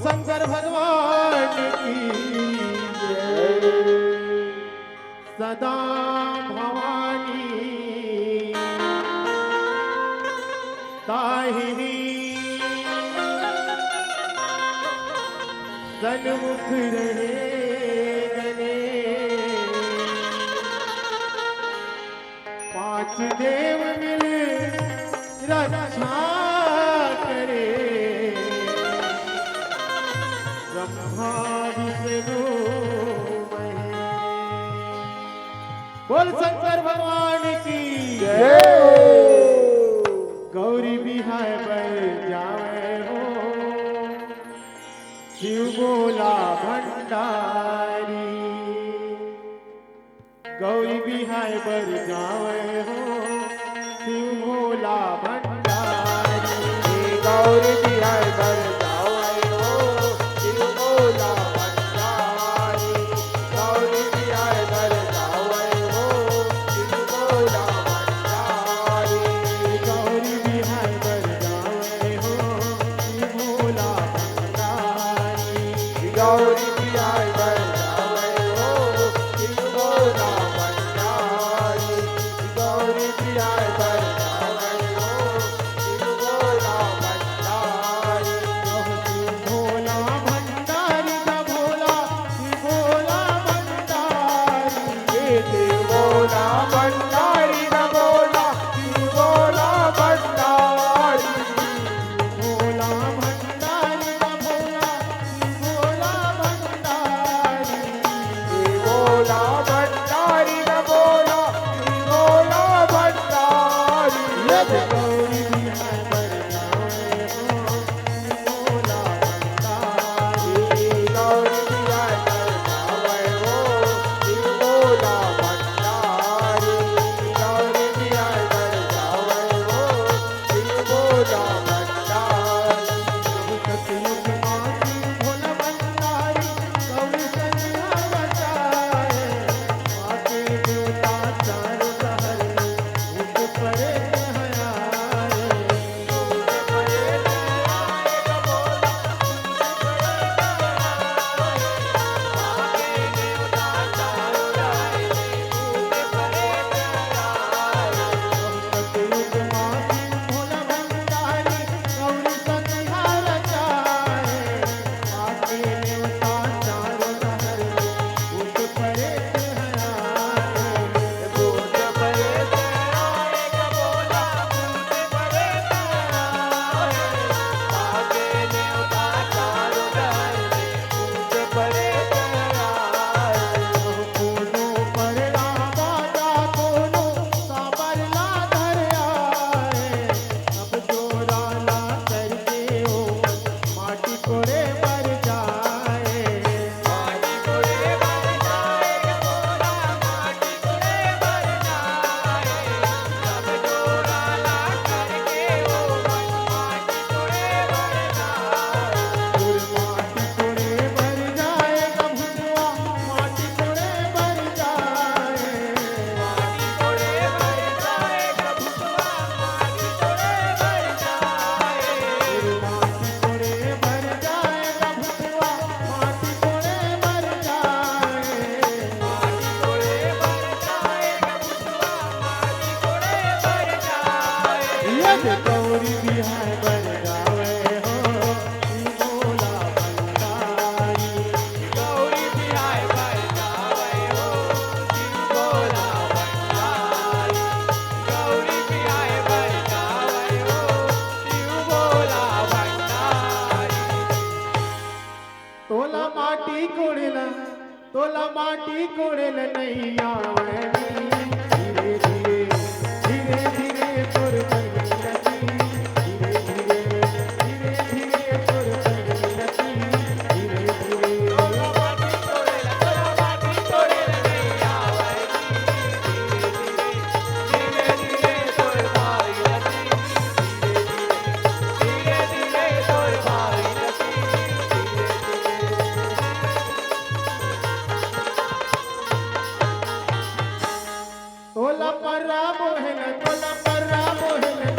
शंकर भगवान की जय। सदा भवानी ताहिनी सन्मुख रहे गने। पांच देव मिल रक्षा करे। ब्रह्मा विष्णु महेश। बोल शंकर भगवान की जय। गौरी बिहार पर जावे हो शिव बोला भंडारी। गौरी बिहार पर जावे हो शिव बोला भंडारी। गौरी बिहार पर जावे हो शिव बोला भंडारी। गौरी बिहार पर जावे हो शिव बोला भंडारी। गौरी बिहार पर जावे हो शिव बोला भंडारी। गौरी बिहार पर जावे हो शिव बोला भंडारी। गौरी बिहार पर जावे हो शिव बोला भंडारी। शिव भोला भंडारी का भोला शिव भोला भंडारी। शिव बोला भंडारी न बोला शिव बोला भंडारी। भोला भंडारी का भोला शिव भोला भंडारी। शिव बोला भंडारी न बोला शिव बोला भंडारी। गौरी बिहार पर जावे हो शिव भोला भंडारी। गौरी बिहार पर जावे हो शिव बोला भंडारी। गौरी बिहार पर जावे हो शिव बोला भंडारी। सतयुग माँ शिव भोला भंडारी। गौरी कन्या बचाए। आके देवता चारों सहर भूत परे हयाए। सतयुग माँ शिव भोला भंडारी। गौरी कन्या बचाए। आके देवता चारों सहर भूत परे हयाए। भूत प्रेत आए बोला भूत प्रेत आए। आगे देवता चारों दर भूत प्रेत आए। कोनो परला बाजा कोनो साबरला धर आए। सब जोराला करके हो माटी कोड़े पर जाए। माटी कोड़े पर जाए बोला माटी कोड़े पर जाए। सब जोराला करके वो माटी कोड़े पर जाए। माटी कोड़े पर जाए कभुआ माटी कोड़े पर जाए। माटी कोड़े पर जाए कबूतरा माटी कोड़े पर जाए। माटी कोड़े पर जाए कभुआ माटी कोड़े पर जाए। माटी कोड़े पर जाए कबूतरा माटी कोड़े पर जाए। यद गौरी बिहार पर जावे हो शिव भोला भंडारी। गौरी बिहार पर जावे हो शिव भोला भंडारी। गौरी बिहार पर जावे हो शिव भोला भंडारी। तोला माटी कोड़ेल नहीं आवे। धीरे धीरे धीरे धीरे तोर बनी रती। धीरे धीरे धीरे धीरे तोर बनी रती। धीरे धीरे माटी कोड़े नहीं आवे। धीरे धीरे तोर भाई रती। धीरे धीरे तोर भाई रती। तोला पर्रा मोहन तोला पर्रा मोहन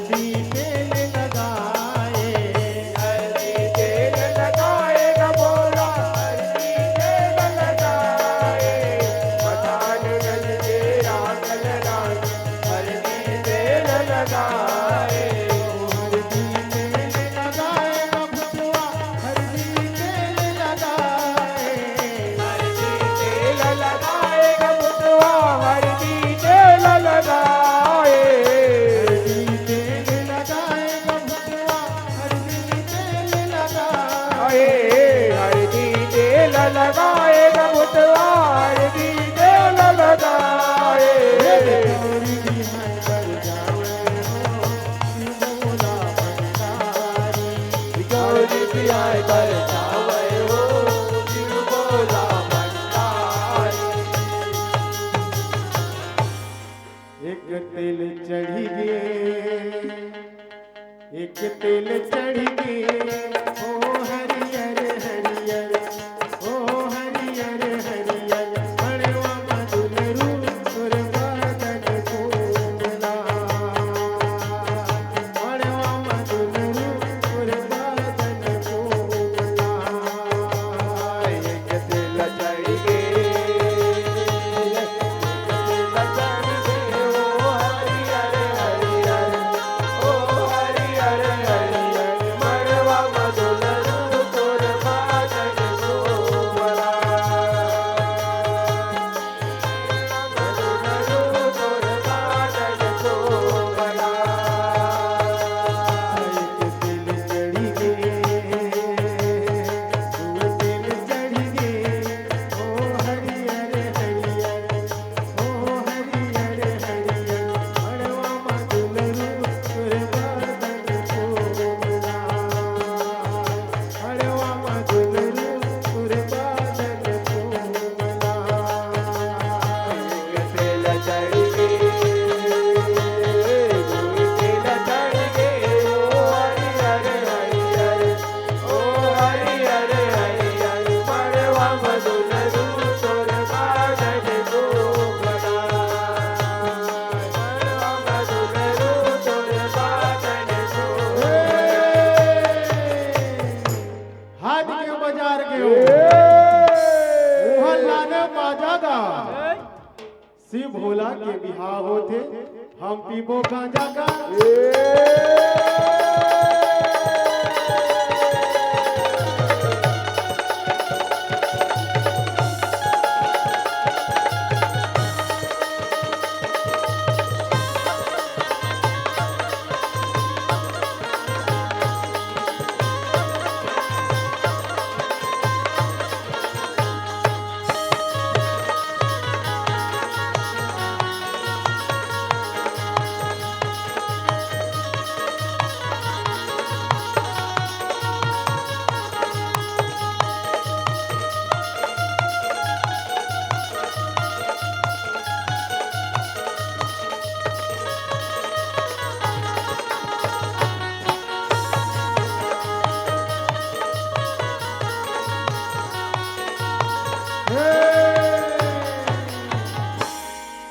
हल्दी तेल लगाए, हल्दी तेल लगाएगा बोला हल्दी तेल लगाए मकान गज तेरा कलराए हल्दी तेल लगाए हल्दी तेल लगाएगा भुतवा, हल्दी तेल लगाए, हल्दी तेल लगाएगा बुतवा हल्दी तेल लगाए हल्दी तेल लगाएगा भुतवा, हल्दी तेल लगाए। हल्दी तेल लगाएगा बुतवा हल्दी तेल लगाए गौरी बिहाय कर जावे हो, शिव भोला भंडारी। गौरी पियाय कर जावे हो शिव बोला भंडारी एक तेल चढ़ी गे, एक तेल चढ़ी गे, ओ हरियर हरियर, ओ हरियर हरियर, मड़वा मधुलरू सुरबादन कोमला, मड़वा मधुलरू सुरबादन कोमला। एक तेल चढ़ गे ओ हरियर हरियर ओ हरियर हरियर मड़वा मधुलरू तोर बादन कोमला मधुलरू तोर बादन कोमला एक तेल चढ़ी गे, दू तेल चढ़ी गे, ओ हरियर हरियर, ओ हरियर हरियर, मड़वा मधुलरू सुरबादन कोमला, मड़वा मधुलरू सुरबादन कोमला। तेल चढ़ गे तेल चढ़ गे ओ हरियर हरियर ओ हरियर हरियर मड़वा मधुलरू तोर बादन कोमला मड़वा मधुलरू तोर बादन हाथ के बाजार के हो, मोहल्ला ने बाजा गा, शिव भोला के बिहाव होते, हम पीबो गांजा का।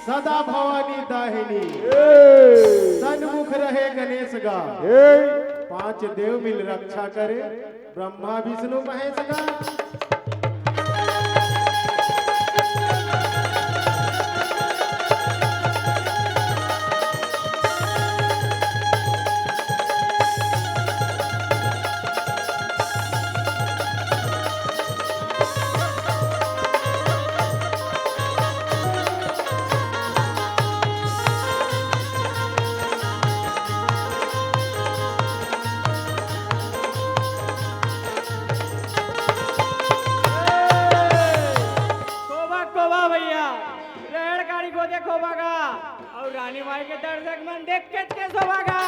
सदा भवानी दाहिनी, सन्मुख रहे गणेश गा, पांच देव मिल रक्षा करे, ब्रह्मा विष्णु महेश गा। कोबा भैया रेलगाड़ी को देखो बागा और रानी माई के दर्शक मन देख के सोभागा।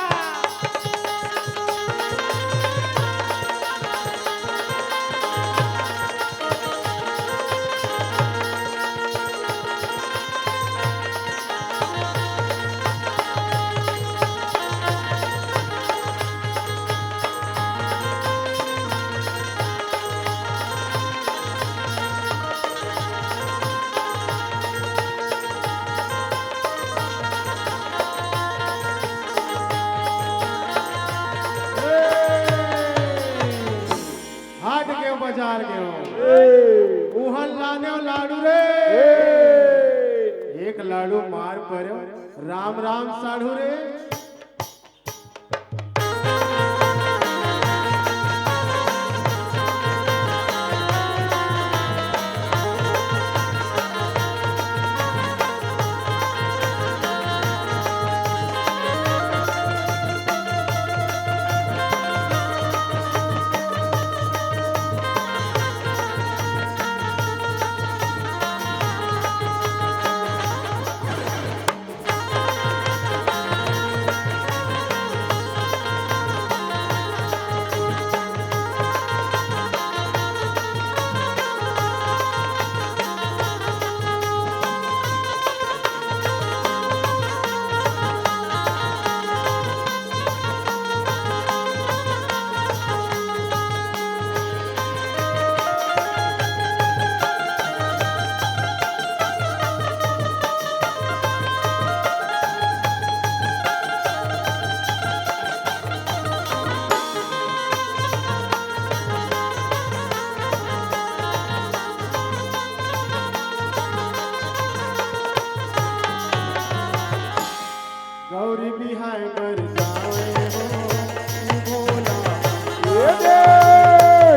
बाजार के उहन लाने लाडू रे एक लाडू मार पर्यो राम राम साढ़ू रे गौरी बिहाय कर जावे हो भोला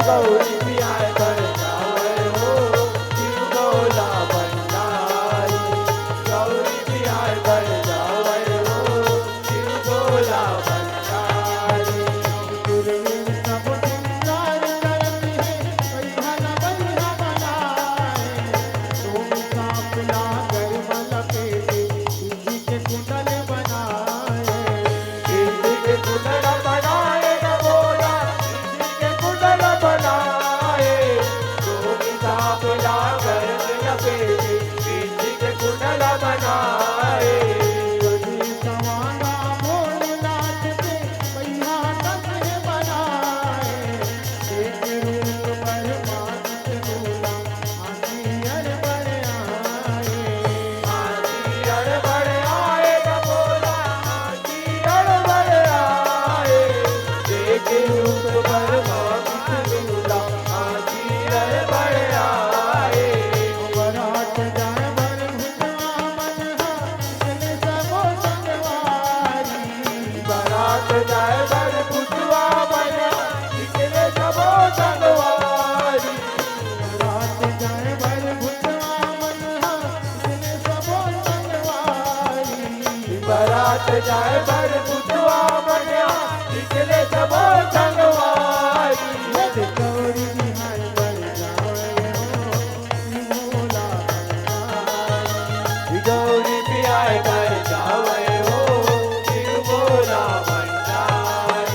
गौरी बिहार कर जावे हो शिव भोला भंडारी गौरी बिहार कर जावे हो शिव भोला भंडारी गुरुविन सब सिंगार करती है बल्हा बल्हा बनाए तुम सापला कर मल पेटे तुझी के कुंडल बनाए किसी के कुंडल बनाए न बोला किसी के कुंडल बनाए सोनी साप लाकर लपेटे किसी के कुंडल बनाए तुझी सवांगा भोलेनाथ के बल्हा तक बनाए एक रूप पर मात बोला हाथी अर बड़ आए हाथी अड़बड़ आए न बोला हाथी अड़बड़ आए देख रूप पर मात बोला हाथी अड़बड़ आए बरात जाए बर भुजवा मनहा चले सबो संगवारी बारात जाए बर पुतवा बना निकले सबो संगवारी बरात जाए बर भुजवा मनहा चले सबो संगवारी बारात जाए बर पुतवा बना निकले सबो संगवारी यद गौरी बिहार बर जावे हो भोला भंडारी गौरी पियाय कर जावे हो शिव भोला भंडारी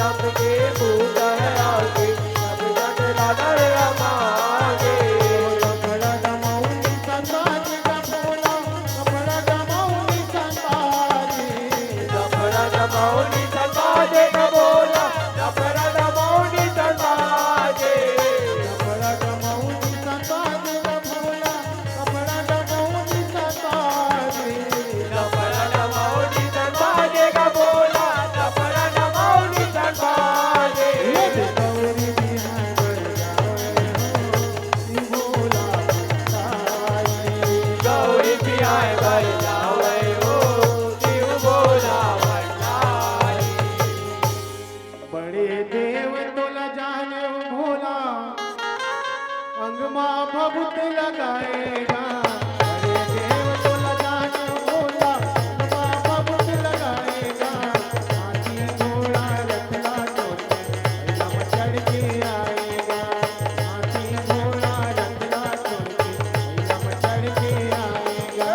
सबके भूत है आगे सब जग लाडर मांगे कपड़ा गमाऊनी संताज का भोला कपड़ा गमाऊनी संताज लफड़ा दबाऊनी संताजे का बोला लफड़ा दबाऊनी संताजे कपड़ा गमाऊनी संताज का भोला कपड़ा गमाऊनी संताज लफड़ा दबाऊनी संताजे का बोला लफड़ा दबाऊनी संताजे गौरी बिहार बर जावे हो भोला भंडारी गौरी पियाए भर जावे हो शिव बोला भंडारी बड़े देव तोला जाने भोला अंगमा भभूत लगाएगा बड़े देव तोला जाने भोला अंगमा भभूत लगाएगा हाथी घोड़ा रखला चोटे एकदम चढ़ के आएगा हाथी घोड़ा रखला चोटे एकदम चढ़ के आएगा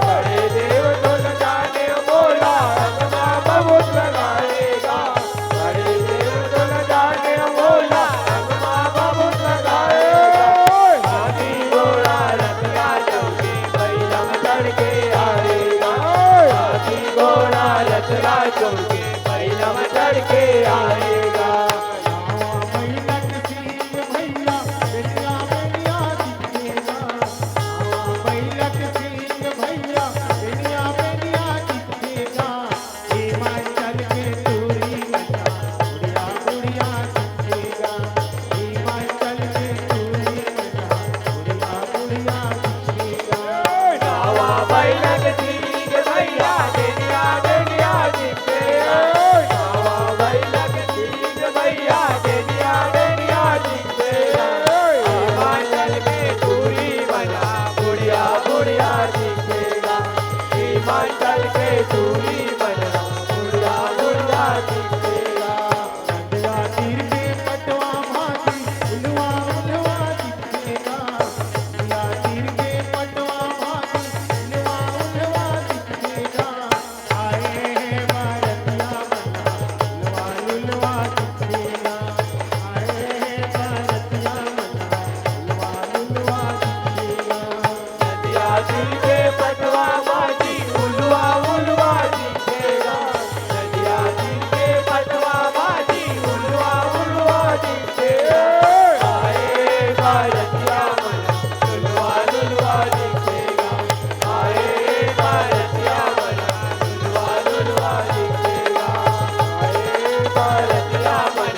बड़े देव ढोल जाने बोला अंगमा बहुत लगाएगा बड़े देव ढोल जाने बोला अंगमा बहुत लगाएगा हाथी घोड़ा रखला चौके बैलम चढ़ के आएगा हाथी घोड़ा रखला चौके बैलम चढ़ के आएगा मैलक सिंह भैया बेटिया बेटिया दिखेगा मैलक सिंह भैया बेटिया बेटिया दिखेगा हिमाचल के दूरी बता बुढ़िया बुढ़िया दिखेगा हिमाचल के दूरी बता बुढ़िया बुढ़िया दिखेगा नावा बैलक ठीक भैया डेनिया डेनिया दिखे नावा बैलक ठीक भैया डेनिया डेनिया दिखे हिमाचल में दूरी बना बुढ़िया बुढ़िया दिखेगा हिमाचल के दूरी बना बुढ़िया बुढ़िया दिखेगा नंदिया तीर के पटवा भाती उलवा उलवा दिखेगा नंदिया तीर के पटवा भाती उलवा उलवा दिखेगा आए हैं भारतिया बना उलवा उलवा दिखेगा आए हैं भारतिया बना उलवा उलवा दिखेगा नदिया दिल के पटवा माटी उलवा उलवा दिखेगा नदिया दिल के पटवा माटी उलवा उलवा दिखेगा आए भारतिया मन उलवा उलवा दिखेगा आए भारतिया मन उलवा उलवा दिखेगा आए भारतिया मन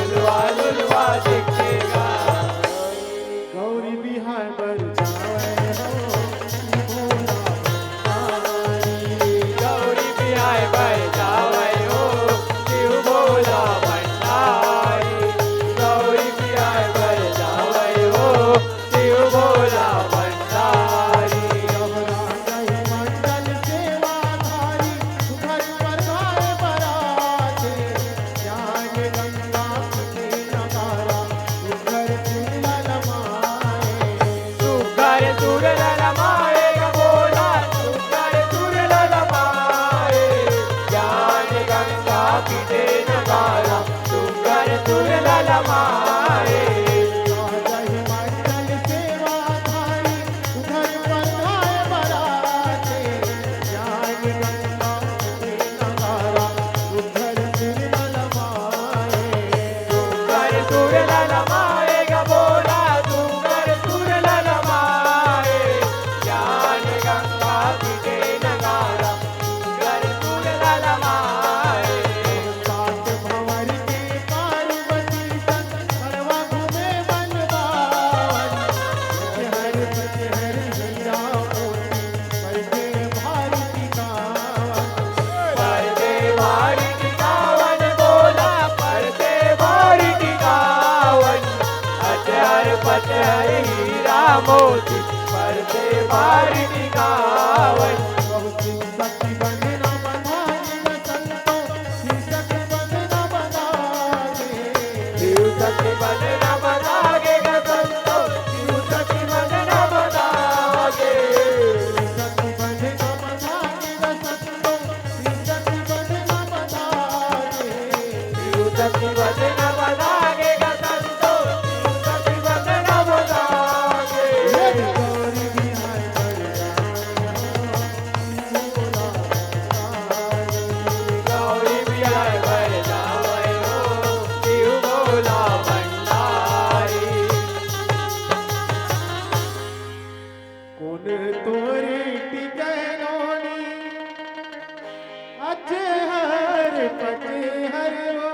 उलवा उलवा दिखेगा गौरी बिहार बर जावे हो भोला भंडारी गौरी पियाए भर जावे हो शिव बोला भंडारी गौरी पियाए भर जावे हो शिव बोला भंडारी गौरा गई मंडल सेवाधारी सुखद बरसाए बराते ज्ञान गंगा पुण्य नगारा सुखर चुनल माए सुगर सुरल रमाए बोला सुगर सुरल रमाए ज्ञान गंगा पीते नगारा सुगर सुरल रमाए राजा हिमाचल सेवाधारी सुखद बरसाए बराते ज्ञान गंगा पुण्य नगारा सुखर चुनल माए सुगर सुरल रमाए बोला सुगर सुरल रमाए ज्ञान गंगा पीते नगारा सुगर सुरल रमाए सात भंवर के पार्वती संग हरवा घूमे बनवान हर हीरा मोती बैठे भारती कावन परते भारी टिकावन बोला परते भारी टिकावन अचहर पचहर हीरा मोती परते भारी टिकावन बहुत शक्ति बंधना बंधानी न संतो शीर्षक बंधना बंधाने शिव शक्ति बंधना बंधागे गसंतो शिव शक्ति बंधना बंधागे शक्ति बंधना बंधानी न संतो शीर्षक बंधना बंधाने सखी वचन बतागे गा संतोषी सखी वचन बतागे गौरी बिहार कर गौरी बिहार भर जावै हो शिव भोला भंडारी कोन तोरी टिकनोनी अच्छे हर पचे हर वो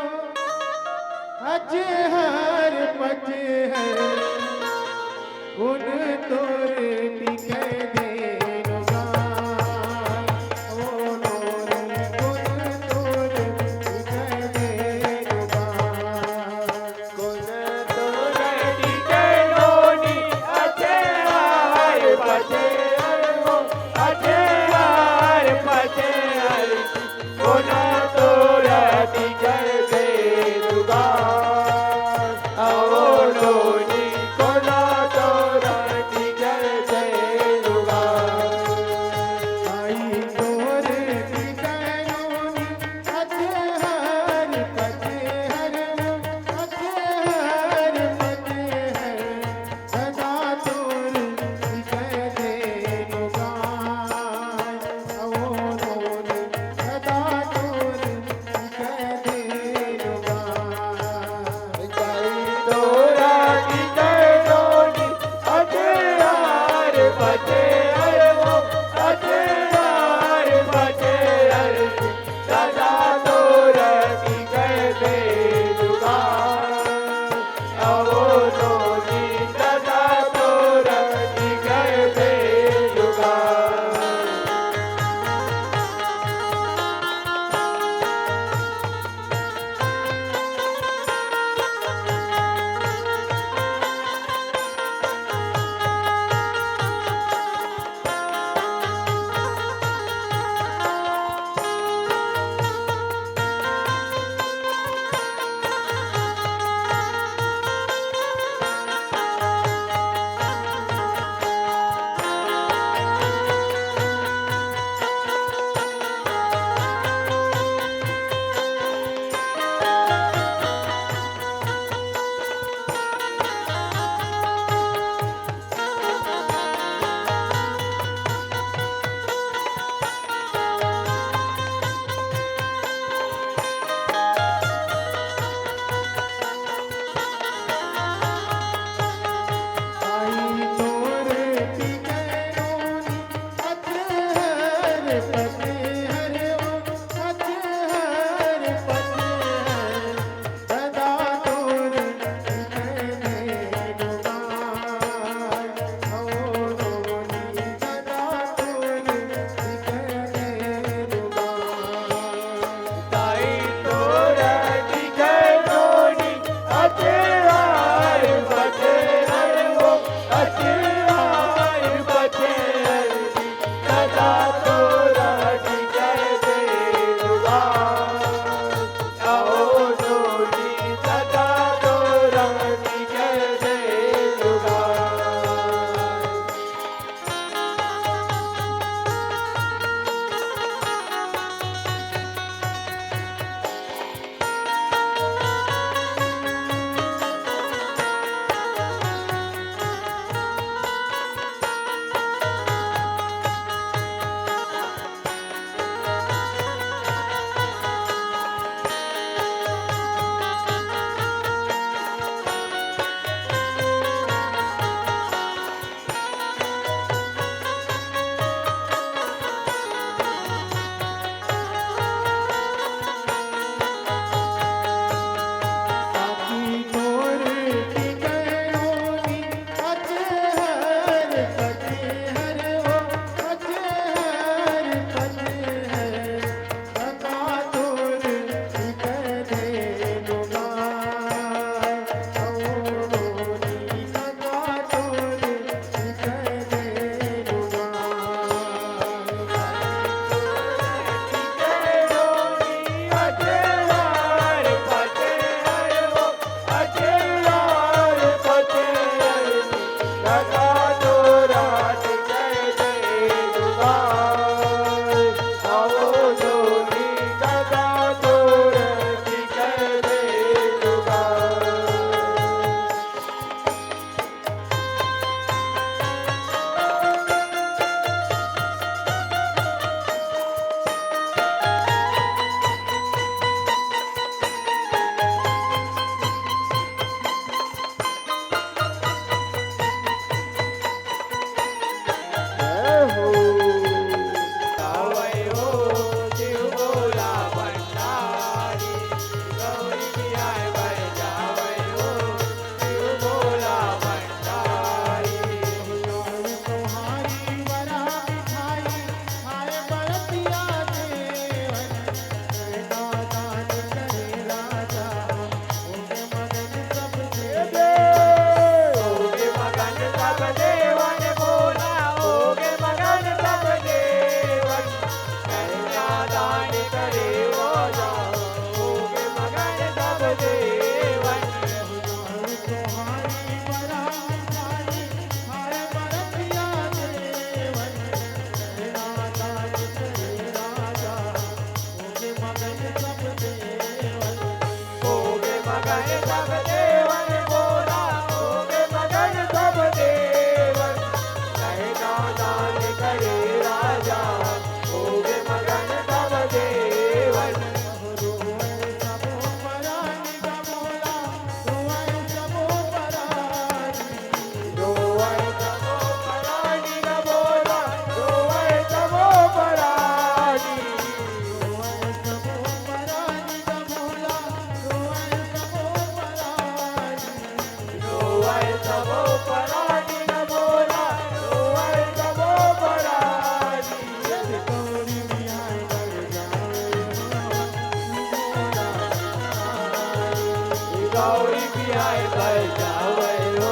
गौरी बिहाय बजावे हो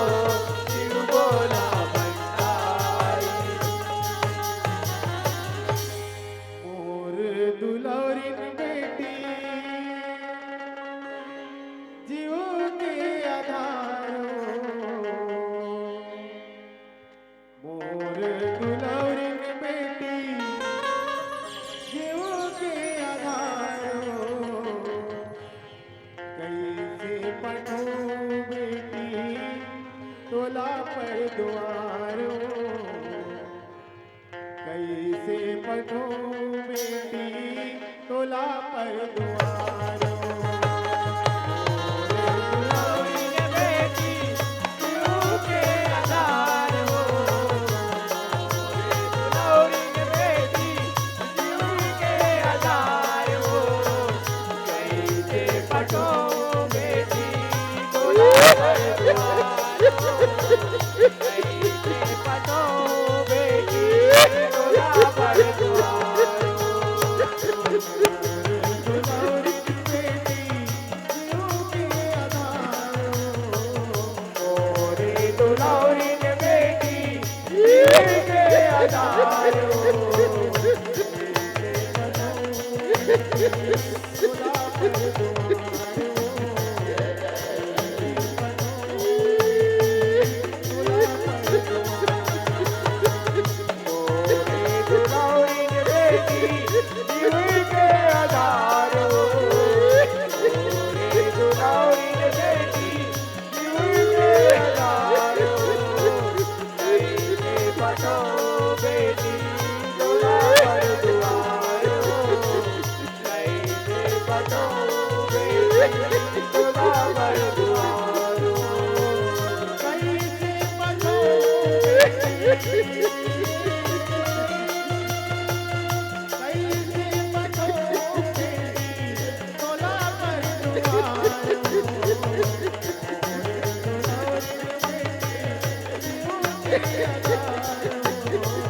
शिव भोला भंडारी मोर दुलारिन बेटी जीव के आधारो मोर दुलारिन बेटी जीव के आधारो कैसे पढ़ो बेटी तोला पर द्वारो कैसे पढ़ो बेटी तोला पर द्वारो गौरी ने बेटी शिव के आधार हो गौरी ने बेटी शिव के आधार हो कैसे पटो बेटी तोला पर द्वार हो कैसे पटो बेटी तोला पर द्वार हो दुलारी बेटी जीव के आधारो मोरे दुलारी ने बेटी शिव के आधार हो तोला पर द्वारो मोरे दुलारी ने बेटी शिव के आधार हो मोरे दुलारी ने बेटी शिव के आधार हो कैसे पटो बेटी तोला पर द्वार हो कैसे पटो बेटी तोला पर द्वार हो कैसे पढ़ो बेटी कैसे पढ़ो बेटी तोला पर द्वारो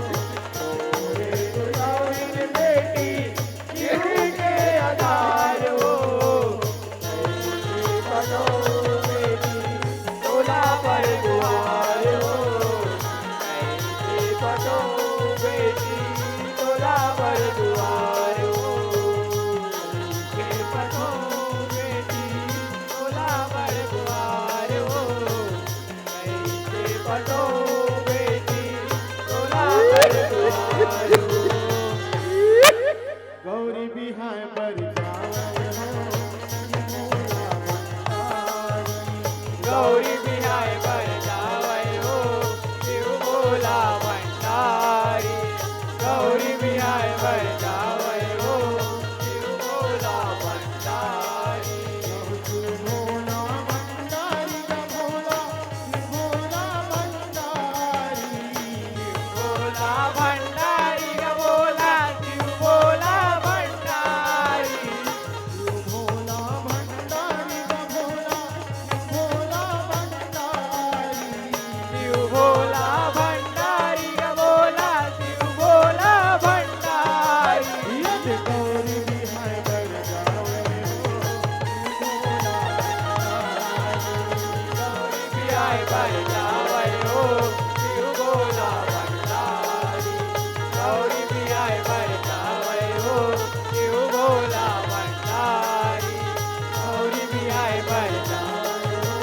मोरे दुलारी ने बेटी शिव के आधार हो कैसे पढ़ो बेटी तोला पर द्वार हो कैसे पढ़ो बेटी तोला पर द्वार हो कैसे पढ़ो बेटी तोला पर द्वार हो कैसे पढ़ो बेटी तोला पर द्वार हो गौरी बिहाय पर जावे हो भोला भंडारी गौरी बिहाय पर जावे हो शिव भोला भंडारी गौरी बिहाय पर जावे हो शिव भोला भंडारी भोला भंडारी का भोला भोला भंडारी भोला भंडारी का भोला शिव भोला भंडारी भोला भंडारी का भोला भोला भंडारी शिव भोला भंडारी का भोला शिव भोला भंडारी यद गौरी बिहाय पर जावे हो भोला गौरी बिहाय पर जावे हो शिव भोला भंडारी गौरी बिहाय पर जावे हो शिव भोला भंडारी गौरी बिहाय पर जावे हो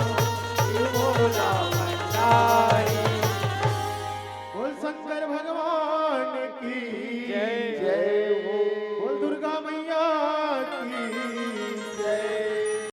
शिव भोला भंडारी बोल शंकर भगवान की जय